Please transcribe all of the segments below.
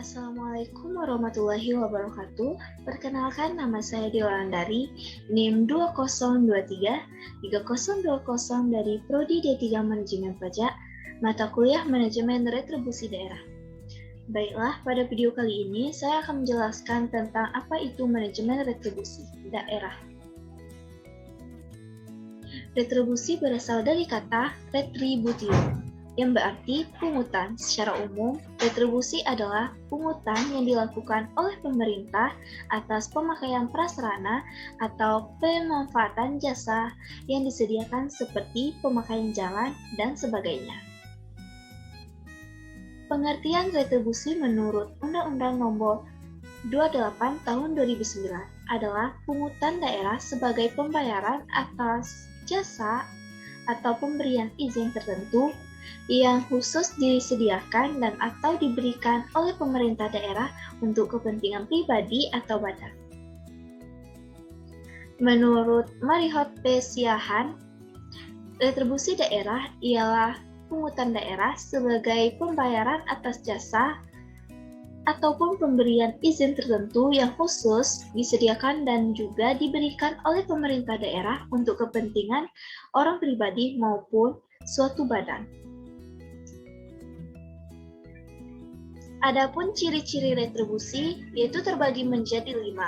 Assalamualaikum warahmatullahi wabarakatuh. Perkenalkan, nama saya Dila Andari, NIM 2023-3020 dari Prodi D3 Manajemen Pajak, mata kuliah Manajemen Retribusi Daerah. Baiklah, pada video kali ini saya akan menjelaskan tentang apa itu manajemen retribusi daerah. Retribusi berasal dari kata retributio, yang berarti pungutan. Secara umum, retribusi adalah pungutan yang dilakukan oleh pemerintah atas pemakaian prasarana atau pemanfaatan jasa yang disediakan seperti pemakaian jalan dan sebagainya. Pengertian retribusi menurut Undang-Undang Nomor 28 Tahun 2009 adalah pungutan daerah sebagai pembayaran atas jasa atau pemberian izin tertentu yang khusus disediakan dan atau diberikan oleh pemerintah daerah untuk kepentingan pribadi atau badan. Menurut Marihot P. Siahaan, retribusi daerah ialah pungutan daerah sebagai pembayaran atas jasa ataupun pemberian izin tertentu yang khusus disediakan dan juga diberikan oleh pemerintah daerah untuk kepentingan orang pribadi maupun suatu badan. Adapun ciri-ciri retribusi yaitu terbagi menjadi 5.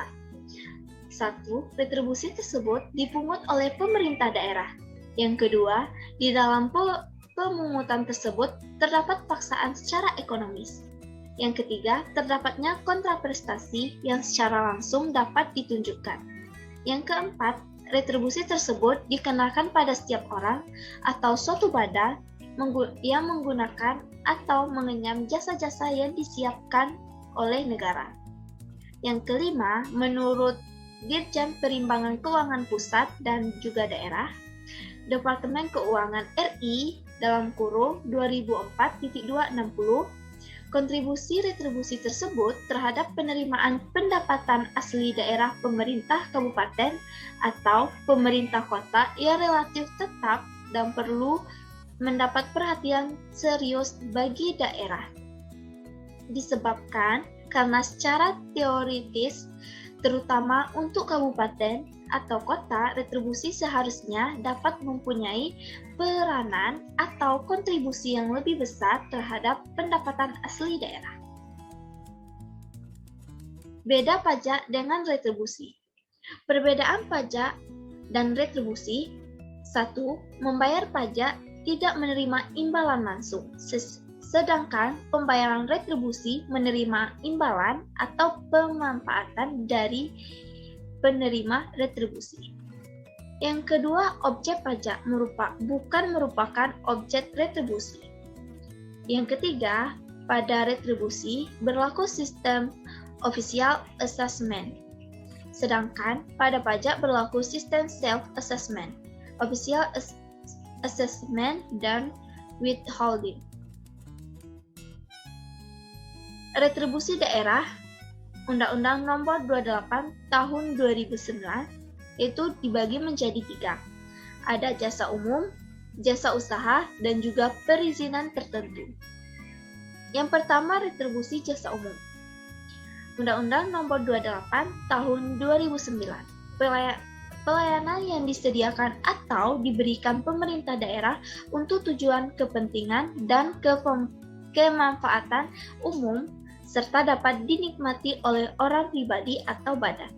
1. Retribusi tersebut dipungut oleh pemerintah daerah. Yang kedua, di dalam pemungutan tersebut terdapat paksaan secara ekonomis. Yang ketiga, terdapatnya kontraprestasi yang secara langsung dapat ditunjukkan. Yang keempat, retribusi tersebut dikenakan pada setiap orang atau suatu badan yang menggunakan atau mengenyam jasa-jasa yang disiapkan oleh negara. Yang kelima, menurut Dirjen Perimbangan Keuangan Pusat dan juga Daerah, Departemen Keuangan RI dalam kurung 2004.260, kontribusi retribusi tersebut terhadap penerimaan pendapatan asli daerah pemerintah kabupaten atau pemerintah kota yang relatif tetap dan perlu mendapat perhatian serius bagi daerah. Disebabkan karena secara teoritis, terutama untuk kabupaten atau kota, retribusi seharusnya dapat mempunyai peranan atau kontribusi yang lebih besar terhadap pendapatan asli daerah. Beda pajak dengan retribusi. Perbedaan pajak dan retribusi: 1. Membayar pajak tidak menerima imbalan langsung, sedangkan pembayaran retribusi menerima imbalan atau pemanfaatan dari penerima retribusi. Yang kedua, objek pajak bukan merupakan objek retribusi. Yang ketiga, pada retribusi berlaku sistem official assessment, sedangkan pada pajak berlaku sistem self-assessment, official assessment, dan withholding. Retribusi daerah, Undang-Undang Nomor 28 Tahun 2009, itu dibagi menjadi 3. Ada jasa umum, jasa usaha, dan juga perizinan tertentu. Yang pertama, retribusi jasa umum. Undang-Undang Nomor 28 Tahun 2009. Pelayanan yang disediakan atau diberikan pemerintah daerah untuk tujuan kepentingan dan kemanfaatan umum serta dapat dinikmati oleh orang pribadi atau badan.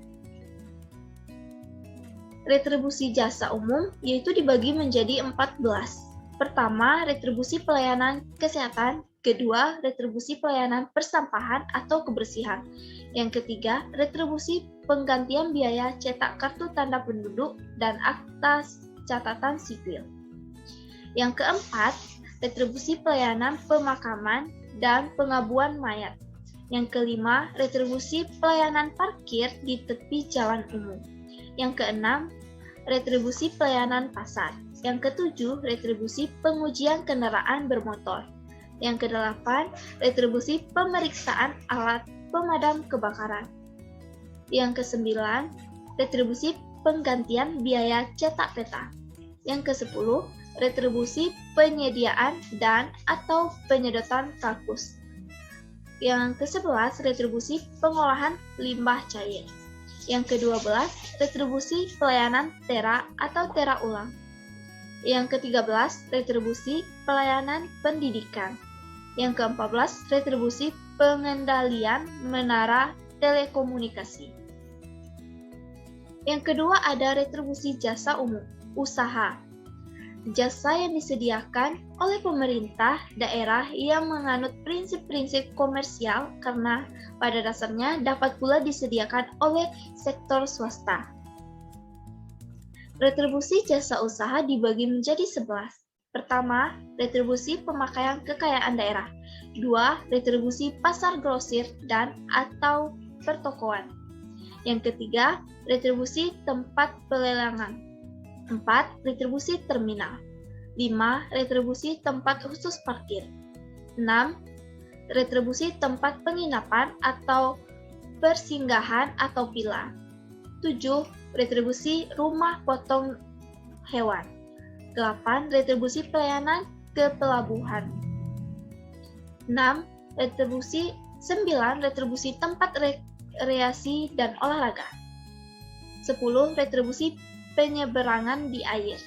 Retribusi jasa umum yaitu dibagi menjadi 14. Pertama, retribusi pelayanan kesehatan. Kedua, retribusi pelayanan persampahan atau kebersihan. Yang ketiga, retribusi penggantian biaya cetak kartu tanda penduduk dan akta catatan sipil. Yang keempat, retribusi pelayanan pemakaman dan pengabuan mayat. Yang kelima, retribusi pelayanan parkir di tepi jalan umum. Yang keenam, retribusi pelayanan pasar. Yang ketujuh, retribusi pengujian kendaraan bermotor. Yang kedelapan, retribusi pemeriksaan alat pemadam kebakaran. Yang kesembilan, retribusi penggantian biaya cetak peta. Yang ke-10, retribusi penyediaan dan atau penyedotan kakus. Yang ke-11, retribusi pengolahan limbah cair. Yang ke-12, retribusi pelayanan tera atau tera ulang. Yang ke-13, retribusi pelayanan pendidikan. Yang ke-14, retribusi pengendalian menara telekomunikasi. Yang kedua ada retribusi jasa umum, usaha. Jasa yang disediakan oleh pemerintah daerah yang menganut prinsip-prinsip komersial karena pada dasarnya dapat pula disediakan oleh sektor swasta. Retribusi jasa usaha dibagi menjadi 11. Pertama, retribusi pemakaian kekayaan daerah. 2. Retribusi pasar grosir dan atau pertokoan. Yang ketiga, retribusi tempat pelelangan. 4. Retribusi terminal. 5. Retribusi tempat khusus parkir. 6. Retribusi tempat penginapan atau persinggahan atau villa. 7. Retribusi rumah potong hewan. 8. Retribusi pelayanan ke pelabuhan. 6. Retribusi 9. Retribusi tempat rekreasi dan olahraga. 10. Retribusi penyeberangan di air.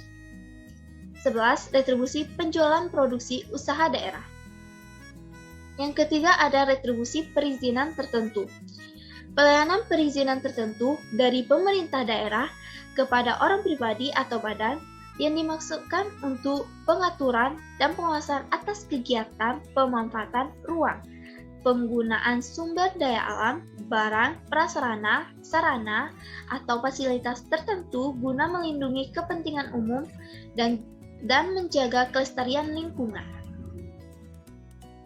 11. Retribusi penjualan produksi usaha daerah. Yang ketiga ada retribusi perizinan tertentu. Pelayanan perizinan tertentu dari pemerintah daerah kepada orang pribadi atau badan yang dimaksudkan untuk pengaturan dan pengawasan atas kegiatan pemanfaatan ruang, penggunaan sumber daya alam, barang, prasarana, sarana, atau fasilitas tertentu guna melindungi kepentingan umum dan menjaga kelestarian lingkungan.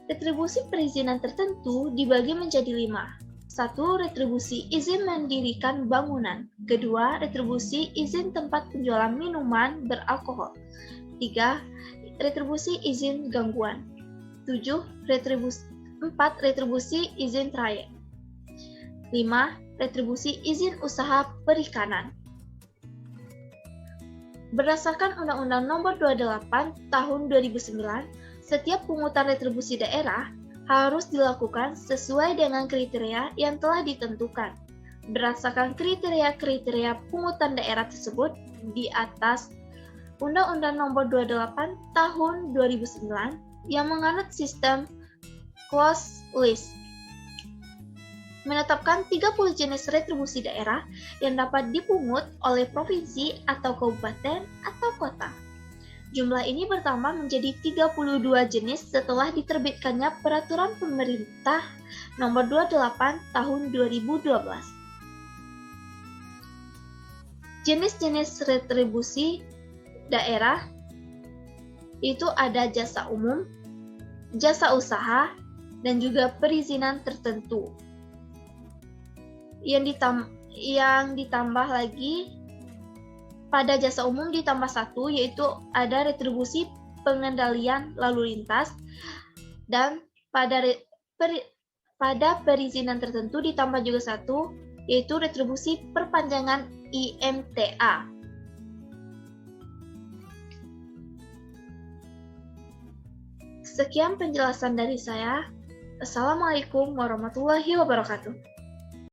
Retribusi perizinan tertentu dibagi menjadi 5. 1. Retribusi izin mendirikan bangunan. 2. Retribusi izin tempat penjualan minuman beralkohol. 3. Retribusi izin gangguan. 4. Retribusi izin trayek. 5. Retribusi izin usaha perikanan. Berdasarkan Undang-Undang Nomor 28 Tahun 2009, setiap pungutan retribusi daerah harus dilakukan sesuai dengan kriteria yang telah ditentukan. Berdasarkan kriteria-kriteria pungutan daerah tersebut di atas Undang-Undang Nomor 28 Tahun 2009 yang menganut sistem closed list, menetapkan 30 jenis retribusi daerah yang dapat dipungut oleh provinsi atau kabupaten atau kota. Jumlah ini bertambah menjadi 32 jenis setelah diterbitkannya Peraturan Pemerintah Nomor 28 Tahun 2012. Jenis-jenis retribusi daerah itu ada jasa umum, jasa usaha, dan juga perizinan tertentu. Yang ditambah lagi pada jasa umum ditambah 1, yaitu ada retribusi pengendalian lalu lintas, dan pada perizinan tertentu ditambah juga 1, yaitu retribusi perpanjangan IMTA. Sekian penjelasan dari saya. Assalamualaikum warahmatullahi wabarakatuh.